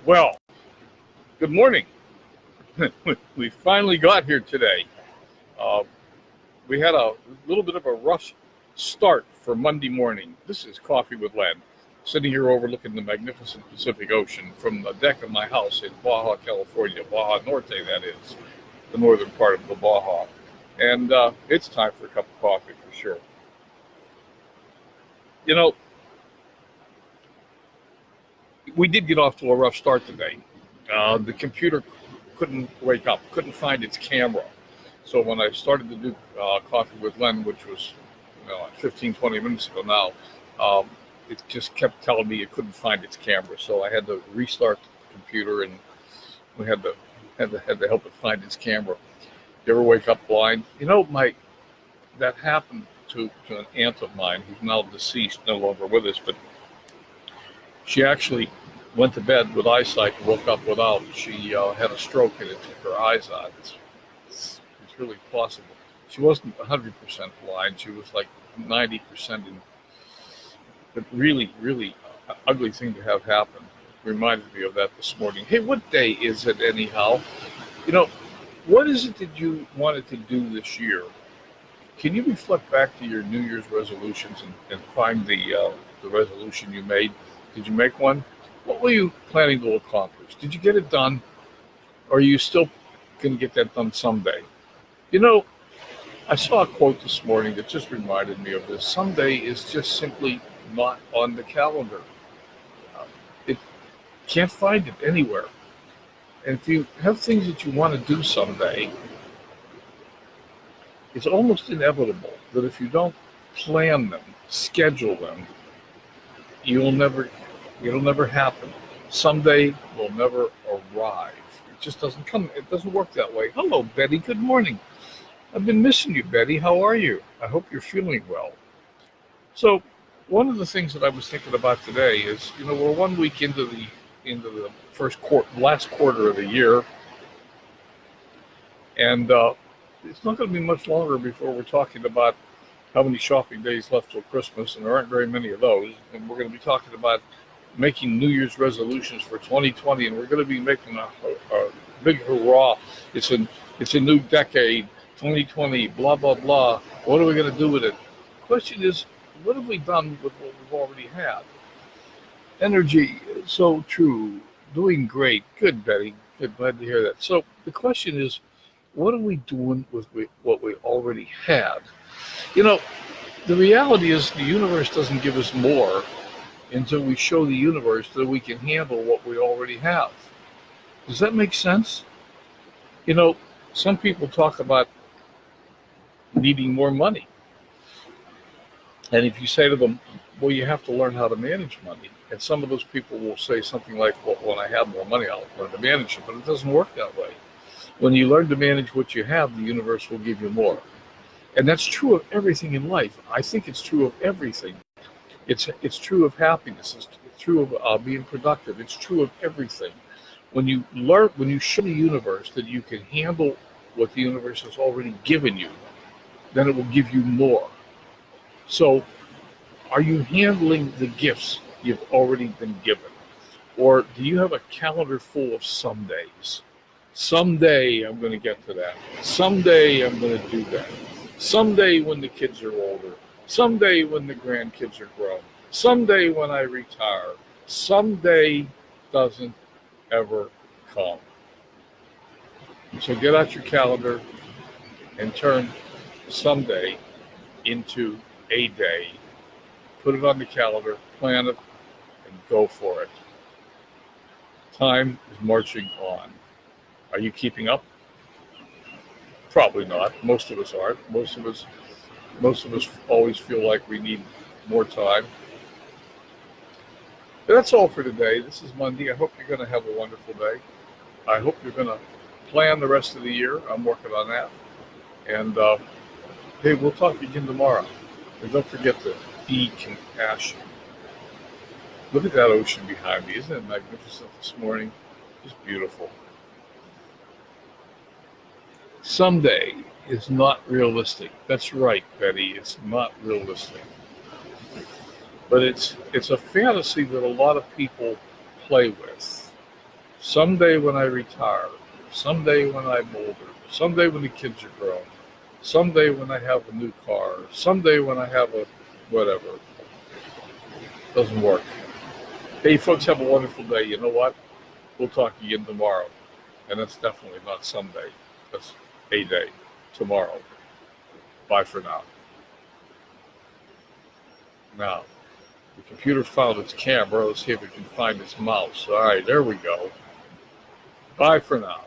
Well, good morning. We finally got here today. Uh, we had a little bit of a rough start for Monday morning. This is Coffee with Len, sitting here overlooking the magnificent Pacific Ocean from the deck of my house in Baja, California, Baja Norte, that is, the northern part of the Baja. And it's time for a cup of coffee for sure. You know, we did get off to a rough start today. The computer couldn't wake up, couldn't find its camera. So when I started to do Coffee with Len, which was 15, 20 minutes ago now, it just kept telling me it couldn't find its camera. So I had to restart the computer, and we had to help it find its camera. You ever wake up blind? That happened to an aunt of mine who's now deceased, no longer with us, but she actually went to bed with eyesight and woke up without. She had a stroke and it took her eyes out. It's really possible. She wasn't 100% blind. She was like 90%. But really, really ugly thing to have happen. Reminded me of that this morning. Hey, what day is it anyhow? What is it that you wanted to do this year? Can you reflect back to your New Year's resolutions and find the resolution you made? Did you make one? What were you planning to accomplish? Did you get it done? Or are you still going to get that done someday? I saw a quote this morning that just reminded me of this. Someday is just simply not on the calendar. It can't find it anywhere. And if you have things that you want to do someday, it's almost inevitable that if you don't plan them, schedule them, it'll never happen. Someday will never arrive. It just doesn't come. It doesn't work that way. Hello, Betty. Good morning. I've been missing you, Betty. How are you? I hope you're feeling well. So, one of the things that I was thinking about today is, we're 1 week into the last quarter of the year, and it's not going to be much longer before we're talking about how many shopping days left till Christmas, and there aren't very many of those. And we're going to be talking about making New Year's resolutions for 2020, and we're going to be making a big hurrah. It's a new decade, 2020, blah, blah, blah. What are we going to do with it? The question is, what have we done with what we've already had? Energy, so true. Doing great. Good, Betty. Good, glad to hear that. So the question is, what are we doing with what we already had? The reality is the universe doesn't give us more until we show the universe that we can handle what we already have. Does that make sense? Some people talk about needing more money. And if you say to them, well, you have to learn how to manage money. And some of those people will say something like, well, when I have more money, I'll learn to manage it. But it doesn't work that way. When you learn to manage what you have, the universe will give you more. And that's true of everything in life. I think it's true of everything. It's true of happiness. It's true of being productive. It's true of everything. When you show the universe that you can handle what the universe has already given you, then it will give you more. So, are you handling the gifts you've already been given? Or do you have a calendar full of somedays? Someday I'm going to get to that. Someday I'm going to do that. Someday when the kids are older. Someday when the grandkids are grown. Someday when I retire. Someday doesn't ever come. So get out your calendar and turn someday into a day. Put it on the calendar, plan it, and go for it. Time is marching on. Are you keeping up? Probably not. Most of us aren't. Most of us always feel like we need more time. But that's all for today. This is Monday. I hope you're going to have a wonderful day. I hope you're going to plan the rest of the year. I'm working on that. And hey, we'll talk again tomorrow. And don't forget to be compassionate. Look at that ocean behind me. Isn't it magnificent this morning? Just beautiful. Someday is not realistic. That's right, Betty. It's not realistic. But it's a fantasy that a lot of people play with. Someday when I retire, someday when I'm older, someday when the kids are grown, someday when I have a new car, someday when I have a whatever. Doesn't work. Hey, folks, have a wonderful day. You know what? We'll talk again tomorrow. And that's definitely not someday. That's a day, tomorrow. Bye for now. Now, the computer found its camera. Let's see if it can find its mouse. All right, there we go. Bye for now.